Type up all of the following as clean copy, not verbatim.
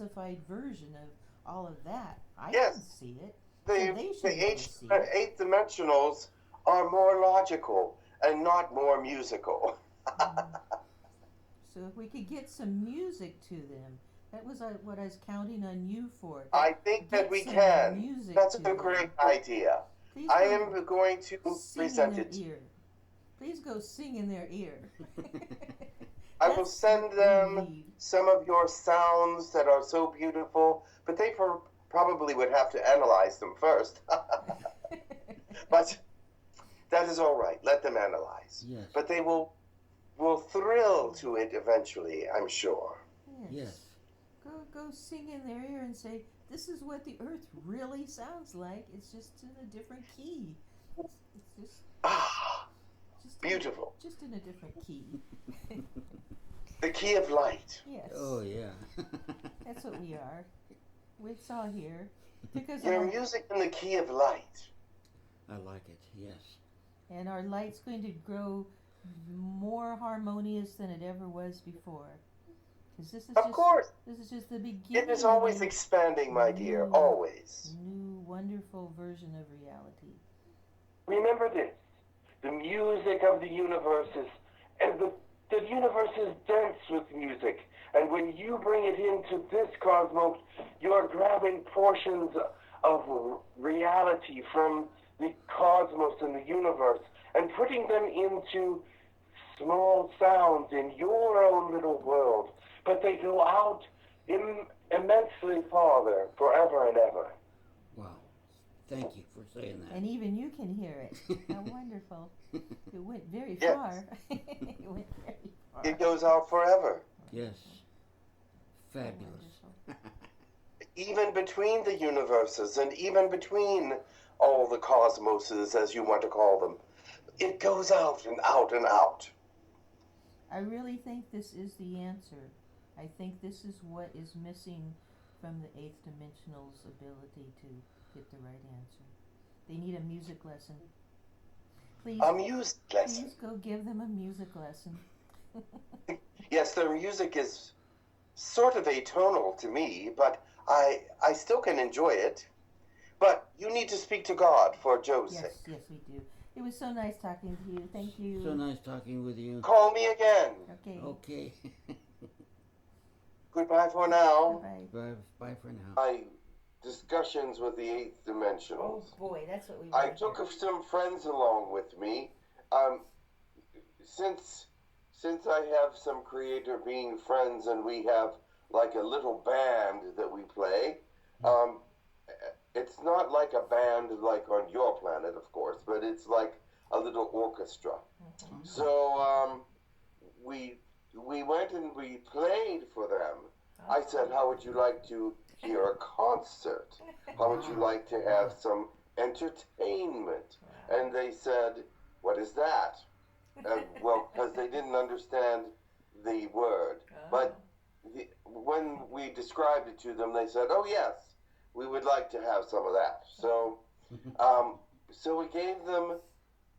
falsified version of all of that. I Yes, didn't see it, so the they the shouldn't go eighth, see it. eighth dimensionals are more logical and not more musical. Mm. So if we could get some music to them, that was what I was counting on you for. To I think that get we some can. music That's to a great them. idea. Please I go am going to sing in present their it. ear. Please go sing in their ear. I will That's what send we them need. some of your sounds that are so beautiful, but they probably would have to analyze them first. But that is all right. Let them analyze. Yes. But they will thrill to it eventually, I'm sure. Yes. Yes. Go sing in their ear and say, "This is what the earth really sounds like. It's just in a different key. It's Ah, just in beautiful. just in a different key." The key of light. Yes. Oh yeah. That's what we are. It's all here. Because Your music in the key of light. I like it. Yes. and our light's going to grow more harmonious than it ever was before. Because Of course, this is just the it is beginning of always a expanding, my dear, new always. new wonderful version of reality. Remember this, the music of the universe is, and the universe is dense with music. And when you bring it into this cosmos, you are grabbing portions of reality from the cosmos and the universe and putting them into small sounds in your own little world. But they go out immensely farther, forever and ever. Wow. Thank you for saying that. And even you can hear it. How wonderful. It went very Yes. far. It went very far. It goes out forever. Yes. So Fabulous. wonderful. Even between the universes and even between all the cosmoses, as you want to call them. It goes out and out and out. I really think this is the answer. I think this is what is missing from the eighth dimensional's ability to get the right answer. They need a music lesson. Please, A music lesson. please go give them a music lesson. Yes, their music is sort of atonal to me, but I still can enjoy it. But you need to speak to God for Joe's Yes, sake. yes, we do. It was so nice talking to you. Thank you. So nice talking with you. Call me again. Okay. Okay. Goodbye for now. Bye. Bye for now. My discussions with the eighth Oh dimensionals. boy, that's what we I want. took some friends along with me. Um, since I have some creator being friends and we have like a little band that we play, um, it's not like a band like on your planet, of course, but it's like a little orchestra. Mm-hmm. So we went and we played for them. I said, how would you like to hear a concert? How would you like to have some entertainment? And they said, what is that? Well, because they didn't understand the word. But when we described it to them, they said, oh, yes, we would like to have some of that. So we gave them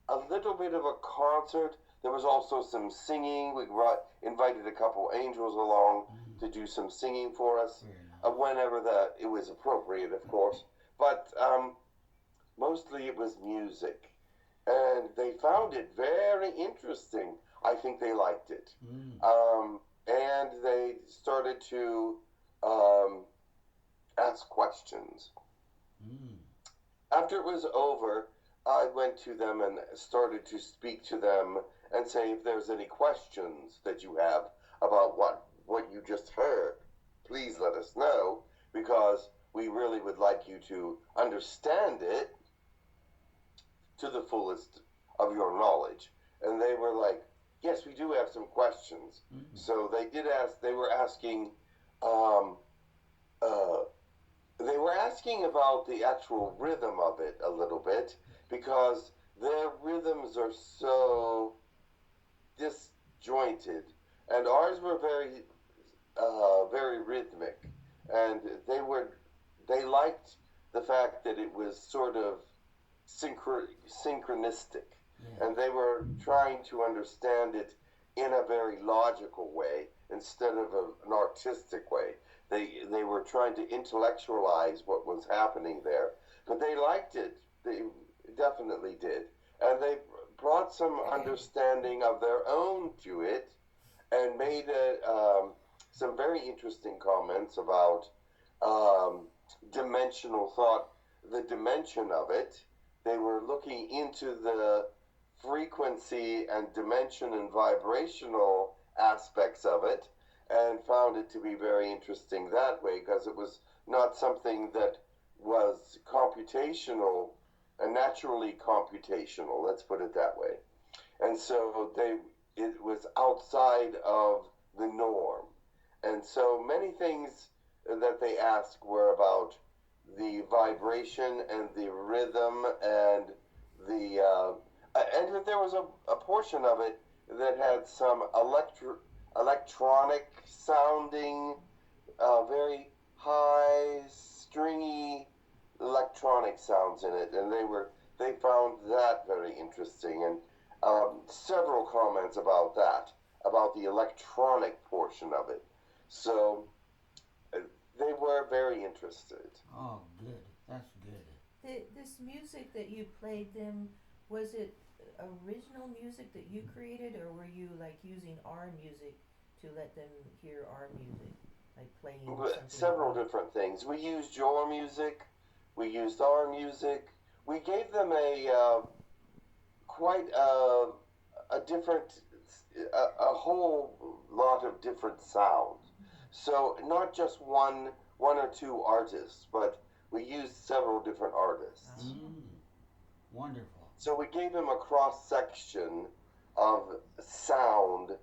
a little bit of a concert. There was also some singing. We invited a couple angels along to do some singing for us, whenever it was appropriate, of course. But mostly it was music. And they found it very interesting. I think they liked it. And they started to ask questions. After it was over, I went to them and started to speak to them and say, if there's any questions that you have about what you just heard, please let us know, because we really would like you to understand it to the fullest of your knowledge. And they were like, yes, we do have some questions. So they were asking about the actual rhythm of it a little bit, because their rhythms are so disjointed, and ours were very rhythmic, and they liked the fact that it was sort of synchronistic, and they were trying to understand it in a very logical way instead of an artistic way. they were trying to intellectualize what was happening there, but they liked it. They definitely did, and they brought some understanding of their own to it, and made some very interesting comments about dimensional thought, the dimension of it. They were looking into the frequency and dimension and vibrational aspects of it, and found it to be very interesting that way, because it was not something that was computational and naturally computational, let's put it that way. And so it was outside of the norm. And so many things that they asked were about the vibration and the rhythm and and there was a portion of it that had some electronic sounding, very high, stringy electronic sounds in it, and they found that very interesting, and several comments about that, about the electronic portion of it. So they were very interested. Oh, good. That's good. This music that you played them, was it original music that you created, or were you like using our music to let them hear our music, like playing something? Several different things. We used your music. We used our music. We gave them quite a different, a whole lot of different sounds. So not just one or two artists, but we used several different artists. Wonderful. So we gave them a cross section of sound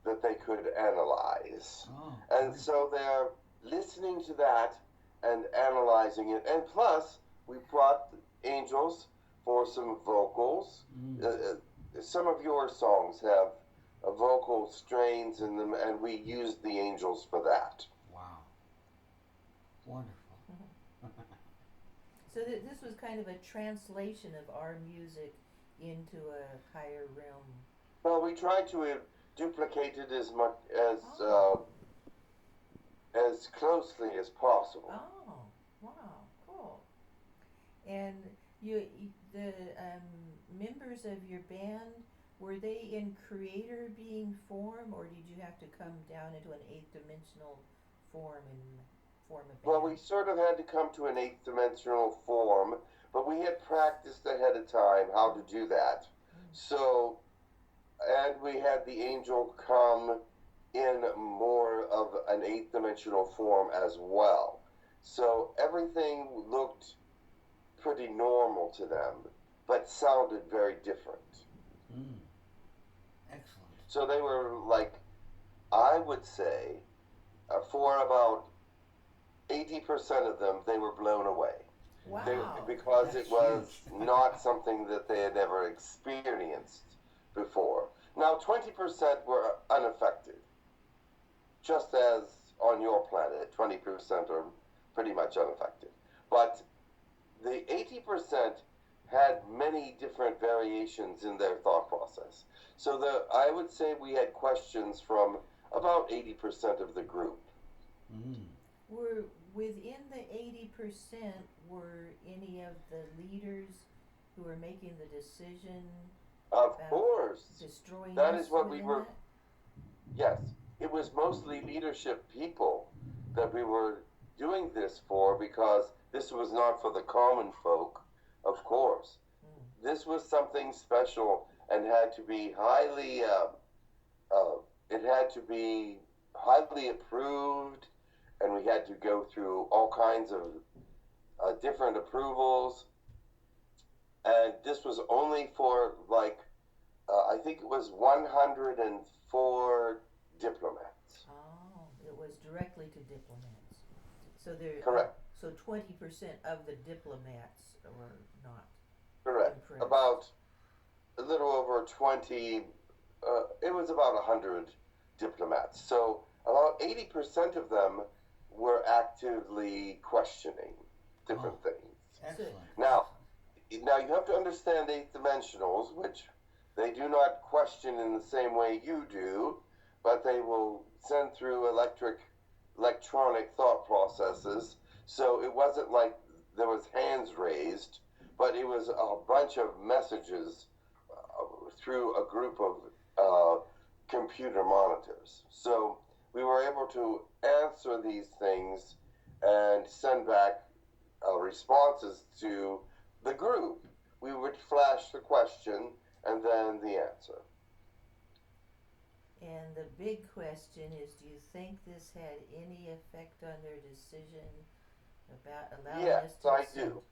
that they could analyze. And so they're listening to that and analyzing it. And plus, we brought angels for some vocals. Some of your songs have vocal strains in them, and we used the angels for that. Wow. Wonderful. So this was kind of a translation of our music into a higher realm. Well, we tried to duplicate it as much as closely as possible. Oh, wow, cool. And the members of your band, were they in creator being form, or did you have to come down into an eighth dimensional form and form a band? Well, we sort of had to come to an eighth dimensional form, but we had practiced ahead of time how to do that. So, and we had the angel come in more of an eighth dimensional form as well. So everything looked pretty normal to them, but sounded very different. Excellent. So they were like, I would say, for about 80% of them, they were blown away. Wow. Because That's it was huge. not something that they had ever experienced before. Now, 20% were unaffected, just as on your planet, 20% are pretty much unaffected. But the 80% had many different variations in their thought process. So I would say we had questions from about 80% of the group. Were within the 80%, were any of the leaders who were making the decision Of about course. destroying That us is what we within were. that? Yes, it was mostly leadership people that we were doing this for, because this was not for the common folk, of course. This was something special and had to be highly, it had to be highly approved, and we had to go through all kinds of different approvals. And this was only for I think it was 104 diplomats. Oh, it was directly to diplomats. So there. Correct. So 20% of the diplomats were not. Correct. Impressed. About a little over 20, it was about 100 diplomats. So about 80% of them were actively questioning different things. Excellent. Now you have to understand eighth dimensionals, which they do not question in the same way you do, but they will send through electronic thought processes, so it wasn't like there was hands raised, but it was a bunch of messages through a group of computer monitors. So we were able to answer these things and send back responses to the group. We would flash the question and then the answer. And the big question is, do you think this had any effect on their decision about allowing Yes, us to I ascend? do.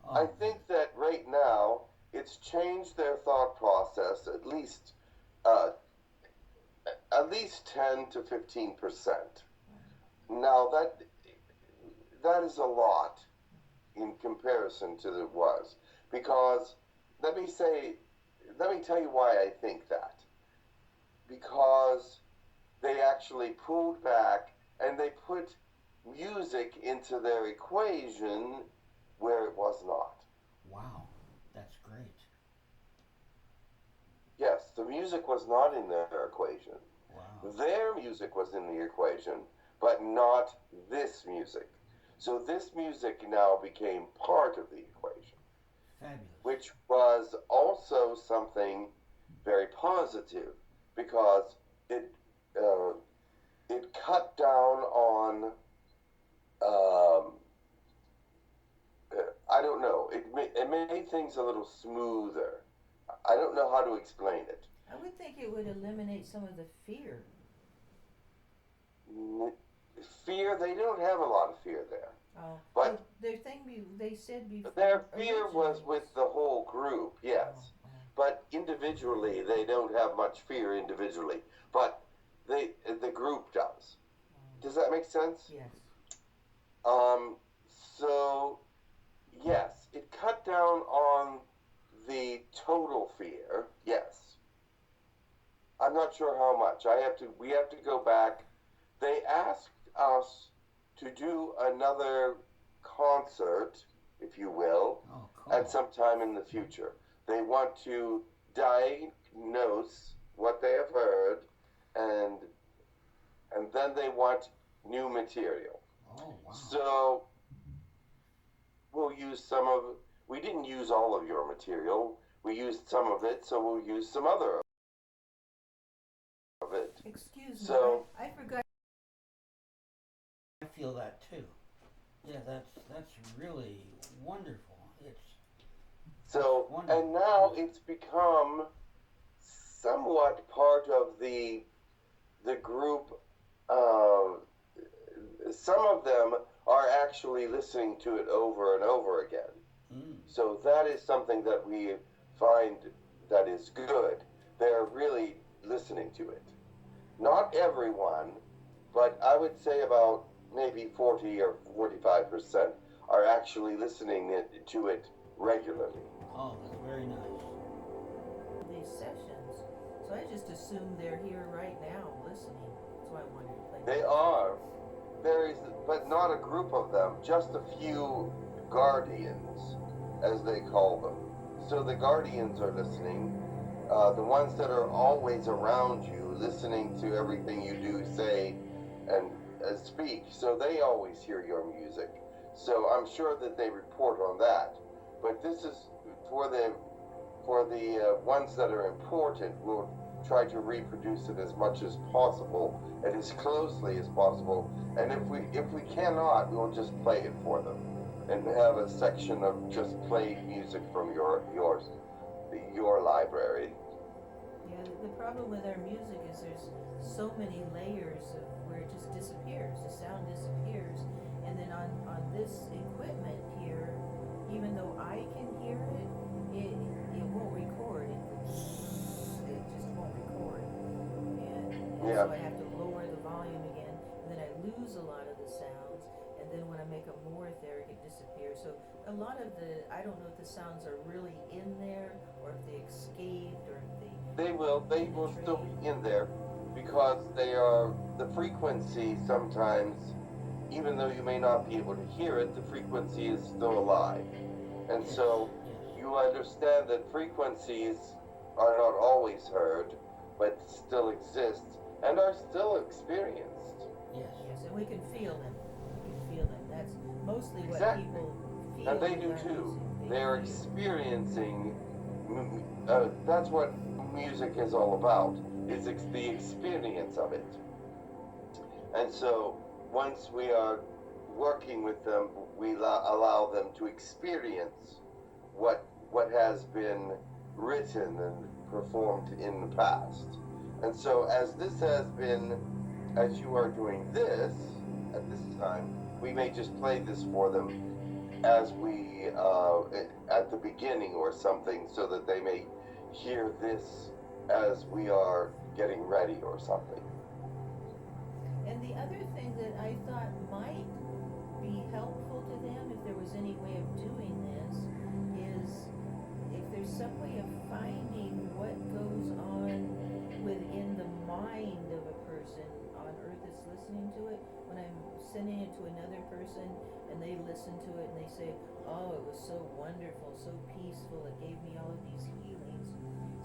Oh, I think that right now it's changed their thought process uh, at least 10 to 15%. Now that is a lot in comparison to it was, because let me tell you why I think that. Because they actually pulled back and they put music into their equation where it was not. wow. That's great. Yes, the music was not in their equation. Wow. Their music was in the equation, but not this music. So this music now became part of the equation, Fabulous. which was also something very positive because uh, it cut down on I don't know, it made things a little smoother. I don't know how to explain it. I would think it would eliminate some of the fear. Fear, they don't have a lot of fear there. Oh, But their thing they said before. their fear was with the whole group, yes. Oh. But individually, they don't have much fear individually. But the group does. Does that make sense? Yes. So yes, it cut down on the total fear. Yes. I'm not sure how much. We have to go back. They asked us to do another concert, if you will, Oh, cool. at some time in the future. They want to diagnose what they have heard, and then they want new material. Oh, wow. So we'll use we didn't use all of your material. We used some of it, so we'll use some other of it. Excuse me. So I forgot. I feel that too. Yeah, that's really wonderful. It's So, wonderful. and now it's become somewhat part of the group. Some of them are actually listening to it over and over again. So that is something that we find that is good. They're really listening to it. Not everyone, but I would say about maybe 40 or 45% are actually listening to it regularly. Oh, that's very nice. These sessions, so I just assumed they're here right now listening. That's why I wanted to play. They are. There is, but not a group of them, just a few guardians, as they call them. So the guardians are listening, the ones that are always around you, listening to everything you do, say, and speak. So they always hear your music. So I'm sure that they report on that. But this is for the ones that are important. We'll try to reproduce it as much as possible and as closely as possible. And if we cannot, we'll just play it for them and have a section of just played music from your library. Yeah, the problem with our music is there's so many layers of where it just disappears. The sound disappears, and then on this equipment here, even though I can hear it, it won't record. It just won't record, and Yeah. so I have to lower the volume again, and then I lose a lot of the sounds. And then when I make them more etheric, it disappears. So a lot of I don't know if the sounds are really in there, or if they escaped, or if They will still be in there because they are the frequency sometimes, even though you may not be able to hear it, the frequency is still alive. And Yes, so yes. you understand that frequencies are not always heard, but still exist and are still experienced. Yes. Yes, and We can feel them. We can feel them. That's mostly what Exactly. people feel. And they do with our too. music. They are feel. experiencing. That's what music is all about. Is the experience of it. And so once we are working with them, we allow them to experience what has been written and performed in the past. And so as this has been, as you are doing this at this time, we may just play this for them as we at the beginning or something, so that they may hear this as we are getting ready or something. And the other thing that I thought might be helpful to them, if there was any way of doing this, is if there's some way of finding what goes on within the mind of a person on earth that's listening to it, when I'm sending it to another person and they listen to it and they say, oh, it was so wonderful, so peaceful, it gave me all of these healings.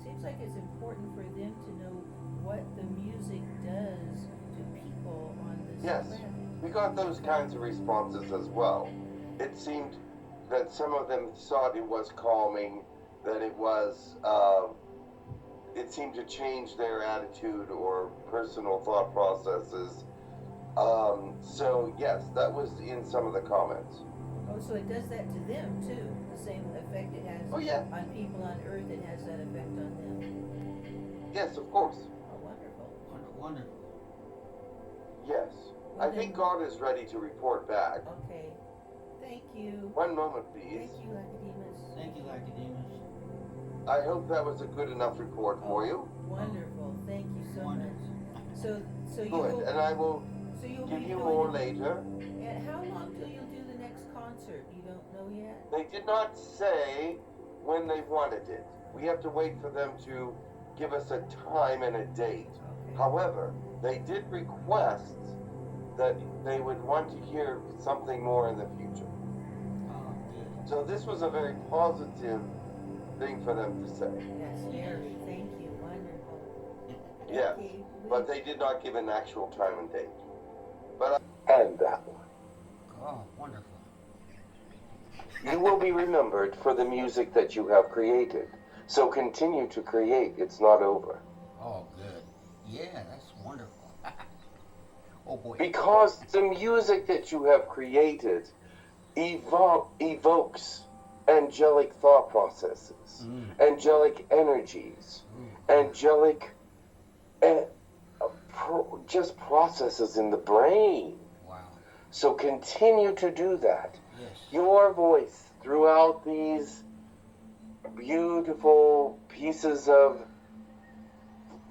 Seems like it's important for them to know what the music does to people on this Yes, planet. we got those kinds of responses as well. It seemed that some of them thought it was calming, that it was, it seemed to change their attitude or personal thought processes. So yes, that was in some of the comments. Oh, so it does that to them too. The same effect it has Oh yeah, on people on Earth, it has that effect on them. yes, of course. Oh, wonderful. Wonderful. Yes. Well, I think then- God is ready to report back. Okay. Thank you. One moment, please. Thank you, Nicodemus. Thank you, Nicodemus. I hope that was a good enough report for you. Wonderful. Thank you so Wonderful. much. So you Good, will, and I will so you'll give be you doing more it- later. And how long till you'll do the next concert? You don't know yet? They did not say when they wanted it. We have to wait for them to give us a time and a date. Okay. However, they did request that they would want to hear something more in the future. Oh, good. So this was a very positive thing for them to say. Yes, very. Thank you. Wonderful. Yes, Okay, but they did not give an actual time and date. But and that one. Oh, wonderful. You will be remembered for the music that you have created. So continue to create. It's not over. Oh, good. Yeah, that's wonderful. Oh, boy. Because the music that you have created evokes angelic thought processes, angelic energies, angelic just processes in the brain. Wow. So continue to do that. Yes. Your voice throughout these beautiful pieces of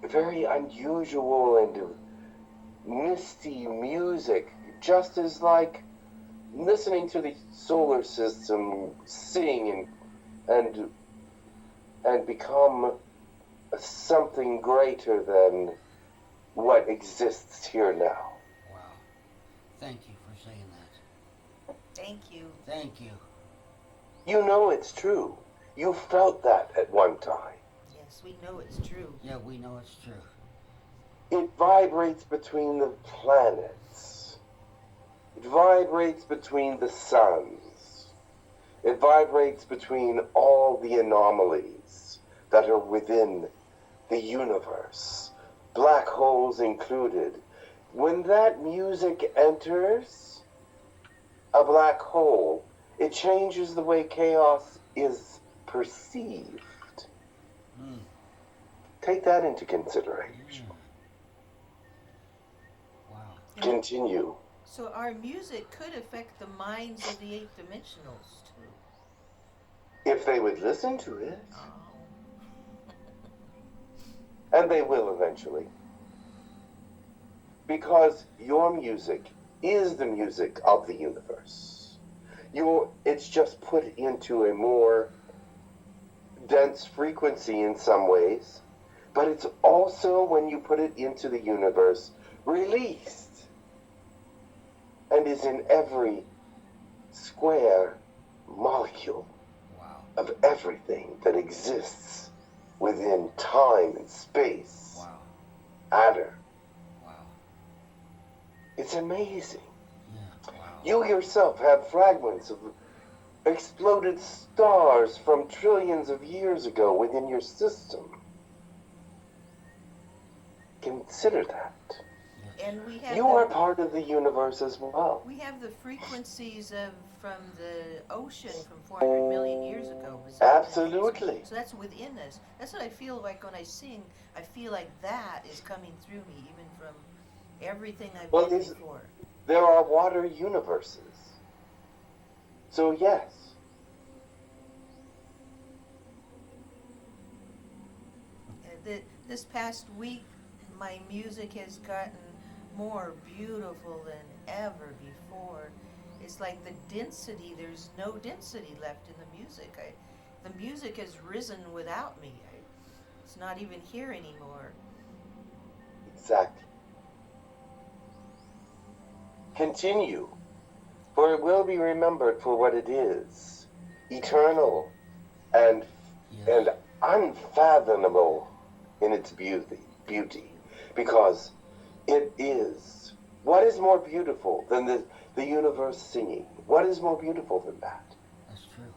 very unusual and misty music, just as like listening to the solar system sing and become something greater than what exists here now. Wow. Thank you for saying that. Thank you. Thank you. You know it's true. You felt that at one time. Yes, we know it's true. Yeah, we know it's true. It vibrates between the planets. It vibrates between the suns. It vibrates between all the anomalies that are within the universe, black holes included. When that music enters a black hole, it changes the way chaos is perceived. Take that into consideration. Wow. Continue. So our music could affect the minds of the eighth dimensionals too. If they would listen to it. Oh. And they will eventually. Because your music is the music of the universe. It's just put into a more dense frequency in some ways, but it's also, when you put it into the universe, released and is in every square molecule Wow. of everything that exists within time and space. Wow. Matter. Wow. It's amazing. Yeah. Wow. You yourself have fragments of exploded stars from trillions of years ago within your system. Consider that. Yes. And we have You are part of the universe as well. we have the frequencies of from the ocean from 400 million years ago. Besides Absolutely. so that's within us. That's what I feel like when I sing. I feel like that is coming through me, even from everything I've Well, been before. there are water universes. So yes. This past week, my music has gotten more beautiful than ever before. It's like the density, there's no density left in the music. The music has risen without me. It's not even here anymore. Exactly. Continue, for it will be remembered for what it is, eternal and Yes. unfathomable in its beauty, because it is. What is more beautiful than the universe singing? What is more beautiful than that? That's true.